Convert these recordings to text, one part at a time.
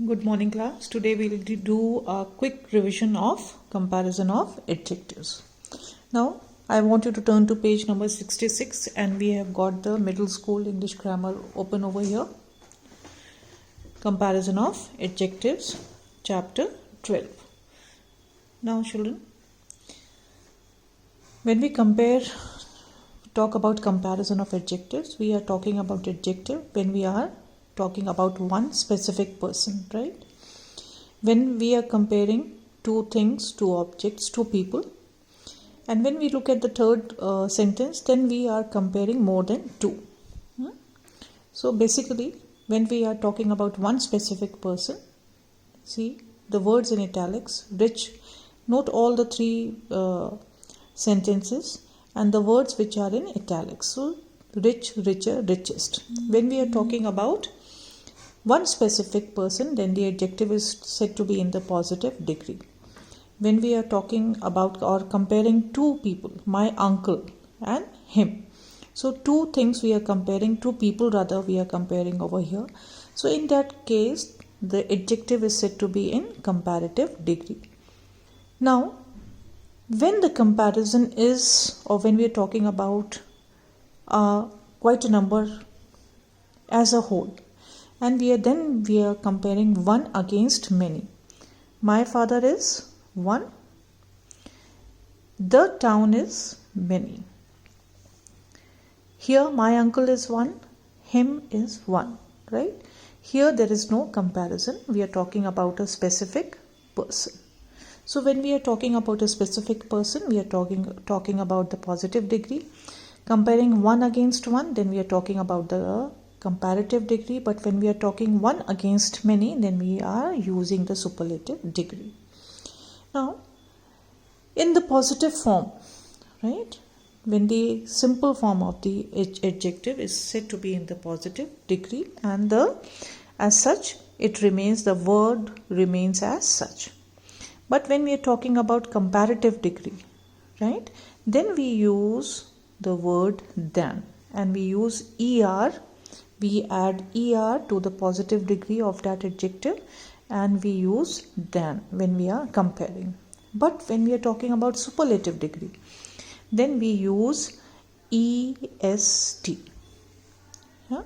Good morning, class. Today we'll do a quick revision of comparison of adjectives. Now, I want you to turn to page number 66 and we have got the middle school English grammar open over here. Comparison of adjectives, chapter 12. Now, children, when we talk about comparison of adjectives, we are talking about adjective when we are talking about one specific person, right? When we are comparing two things, two objects, two people, and when we look at the third sentence, then we are comparing more than two. So basically, when we are talking about one specific person, see the words in italics, rich, note all the three sentences and the words which are in italics. So rich, richer, richest. When we are talking about one specific person, then the adjective is said to be in the positive degree. When we are talking about or comparing two people, my uncle and him. So two things we are comparing, two people rather we are comparing over here. So in that case, the adjective is said to be in comparative degree. Now, when the comparison is, or when we are talking about quite a number as a whole, and we are comparing one against many. My father is one. The town is many. Here my uncle is one. Him is one. Right? Here there is no comparison. We are talking about a specific person. So when we are talking about a specific person, we are talking about the positive degree. Comparing one against one, then we are talking about the comparative degree, but when we are talking one against many, then we are using the superlative degree. Now, in the positive form, right, when the simple form of the adjective is said to be in the positive degree, and as such, the word remains as such. But when we are talking about comparative degree, right, then we use the word than, and we use er. We add er to the positive degree of that adjective and we use than when we are comparing. But when we are talking about superlative degree, then we use est. Yeah?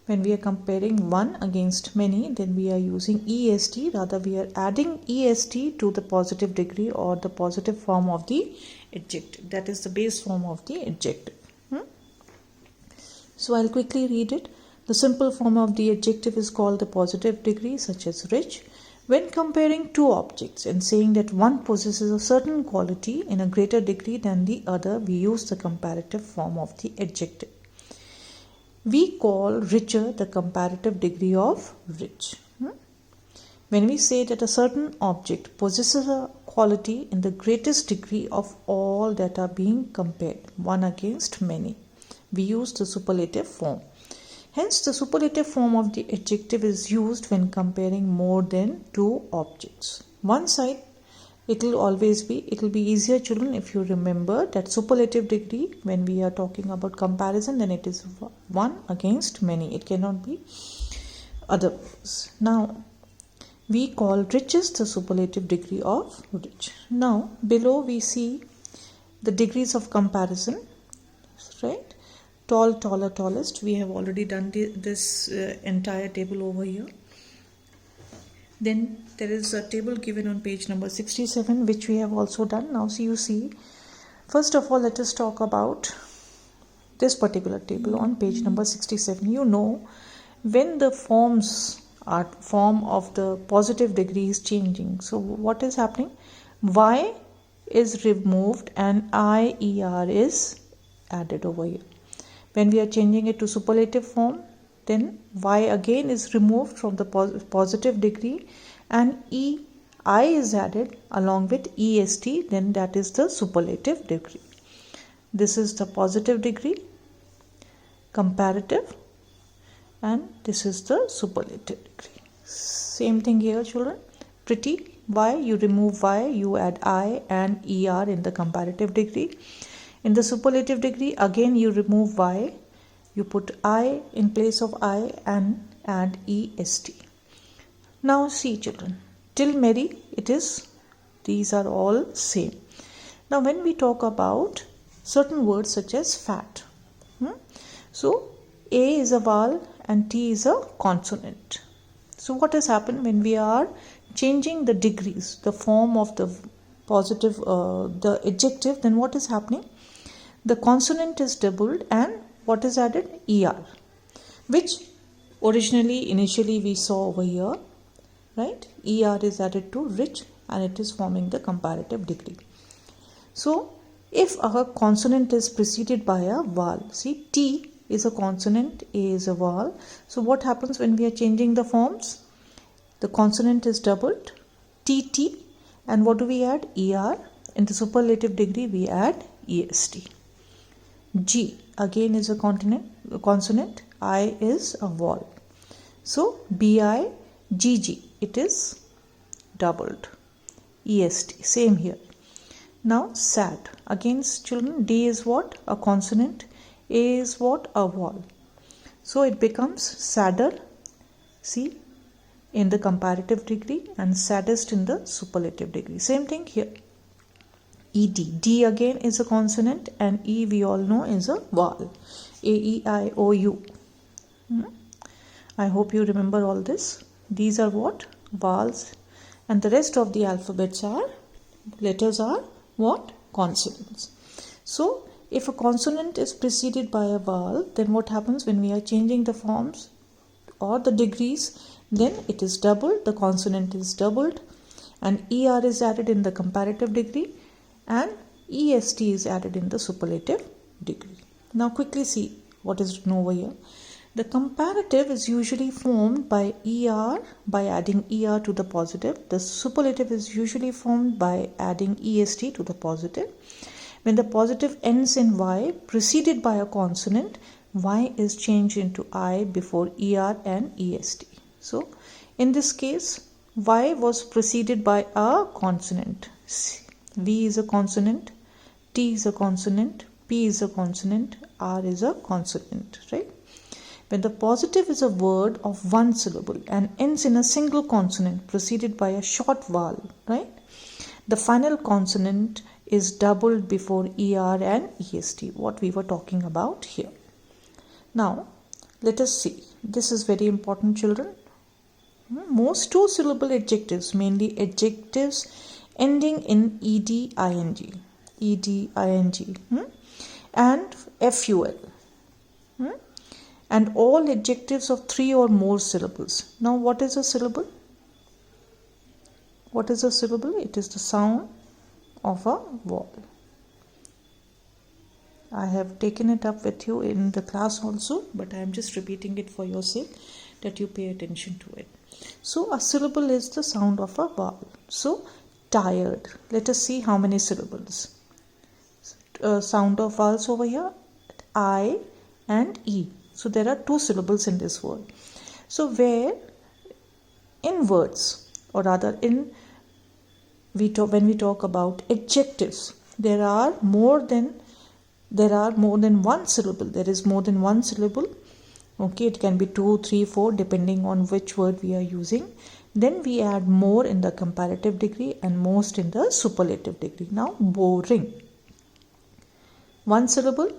When we are comparing one against many, then we are using est, rather we are adding est to the positive degree or the positive form of the adjective. That is the base form of the adjective. So I'll quickly read it. The simple form of the adjective is called the positive degree, such as rich. When comparing two objects and saying that one possesses a certain quality in a greater degree than the other, we use the comparative form of the adjective. We call richer the comparative degree of rich. When we say that a certain object possesses a quality in the greatest degree of all that are being compared, one against many, we use the superlative form. Hence, the superlative form of the adjective is used when comparing more than two objects. One side, it will be easier, children, if you remember that superlative degree, when we are talking about comparison, then it is one against many. It cannot be otherwise. Now, we call richest the superlative degree of rich. Now, below we see the degrees of comparison, right? Tall, taller, tallest. We have already done this entire table over here. Then there is a table given on page number 67, which we have also done. Now, so you see, first of all, let us talk about this particular table on page number 67. You know, when the form of the positive degree is changing. So what is happening? Y is removed and IER is added over here. When we are changing it to superlative form, then Y again is removed from the positive degree and I is added along with EST, then that is the superlative degree. This is the positive degree, comparative, and this is the superlative degree. Same thing here, children. Pretty, Y, you remove Y, you add I and ER in the comparative degree. In the superlative degree, again you remove Y, you put I in place of I and add EST. Now see children, till Mary these are all same. Now when we talk about certain words such as fat, so A is a vowel and T is a consonant. So what has happened when we are changing the degrees, the form of the positive, the adjective, then what is happening? The consonant is doubled and what is added? ER, which initially we saw over here, right? ER is added to rich and it is forming the comparative degree. So if our consonant is preceded by a vowel, see T is a consonant, A is a vowel. So what happens when we are changing the forms? The consonant is doubled, TT, and what do we add? ER. In the superlative degree we add EST. G again is a consonant, I is a vowel. So BI, GG, it is doubled. EST, same here. Now sad, again children, D is what? A consonant, A is what? A vowel. So it becomes sadder, see, in the comparative degree and saddest in the superlative degree. Same thing here. ED, D again is a consonant and E we all know is a vowel. AEIOU. I hope you remember all this. These are what? Vowels, and the rest of the alphabets are, letters are what? Consonants. So if a consonant is preceded by a vowel, then what happens when we are changing the forms or the degrees? Then it is doubled, the consonant is doubled, and ER is added in the comparative degree and EST is added in the superlative degree. Now quickly see what is written over here. The comparative is usually formed by ER, by adding ER to the positive. The superlative is usually formed by adding EST to the positive. When the positive ends in Y preceded by a consonant, Y is changed into I before ER and EST. So in this case, Y was preceded by a consonant. V is a consonant, T is a consonant, P is a consonant, R is a consonant, right? When the positive is a word of one syllable and ends in a single consonant preceded by a short vowel, right? The final consonant is doubled before ER and EST, what we were talking about here. Now, let us see. This is very important, children. Most two-syllable adjectives, mainly adjectives ending in ed, ing, and ful, and all adjectives of 3 or more syllables. Now, what is a syllable? What is a syllable? It is the sound of a vowel. I have taken it up with you in the class also, but I am just repeating it for your sake that you pay attention to it. So a syllable is the sound of a vowel. So tired. Let us see how many syllables. Sound of vowels over here, I and E. So there are 2 syllables in this word. So where in words, or rather when we talk about adjectives, there are more than one syllable. There is more than one syllable. Okay, it can be 2, 3, 4 depending on which word we are using. Then we add more in the comparative degree and most in the superlative degree. Now boring. 1 syllable,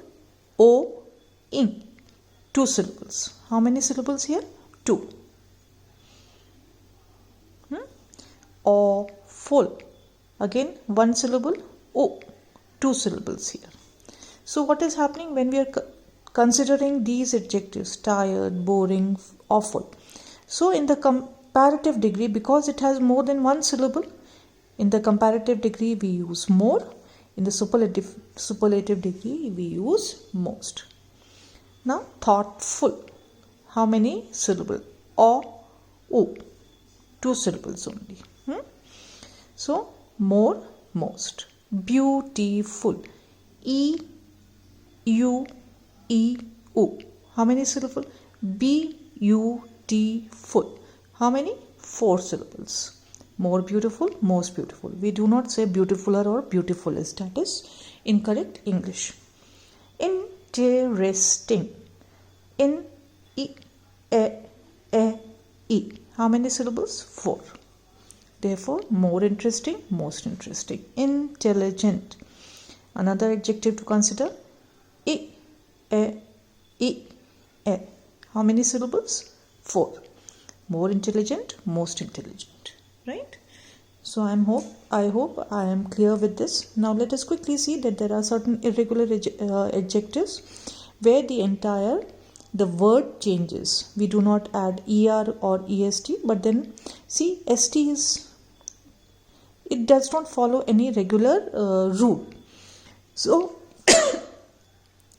O, ing. 2 syllables. How many syllables here? 2. Awful. Again 1 syllable, O. 2 syllables here. So what is happening when we are considering these adjectives? Tired, boring, awful. So in the comparative degree, because it has more than 1 syllable, in the comparative degree we use more. In the superlative degree we use most. Now thoughtful. How many syllables? O. 2 syllables only. So more, most. Beautiful. E, U, E, O. How many syllables? B, U, T, full. How many? 4 syllables. More beautiful, most beautiful. We do not say beautifuler or beautifulest. That is incorrect English. Interesting. In, E, E. How many syllables? 4. Therefore, more interesting, most interesting. Intelligent. Another adjective to consider. I, e, I, e. How many syllables? 4. More intelligent, most intelligent. Right? So I hope I am clear with this. Now let us quickly see that there are certain irregular adjectives where the word changes. We do not add er or est, but then see, st it does not follow any regular rule. So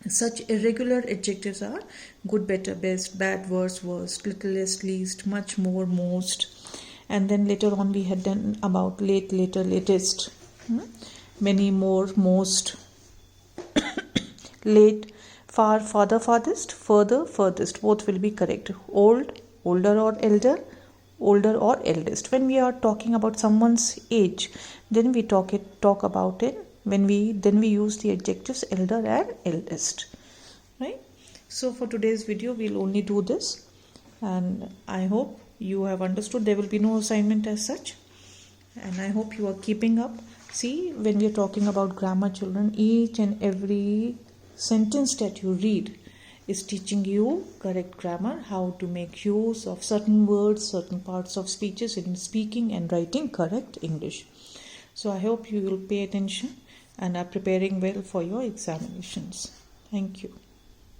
such irregular adjectives are good, better, best, bad, worse, worst, littlest, least, much, more, most. And then later on we had done about late, later, latest, many, more, most, late, far, farther, farthest, further, furthest. Both will be correct. Old, older or elder, older or eldest. When we are talking about someone's age, then we talk about it. Then we use the adjectives elder and eldest. Right? So for today's video, we'll only do this. And I hope you have understood. There will be no assignment as such. And I hope you are keeping up. See, when we are talking about grammar, children, each and every sentence that you read is teaching you correct grammar, how to make use of certain words, certain parts of speeches in speaking and writing correct English. So I hope you will pay attention and are preparing well for your examinations. Thank you.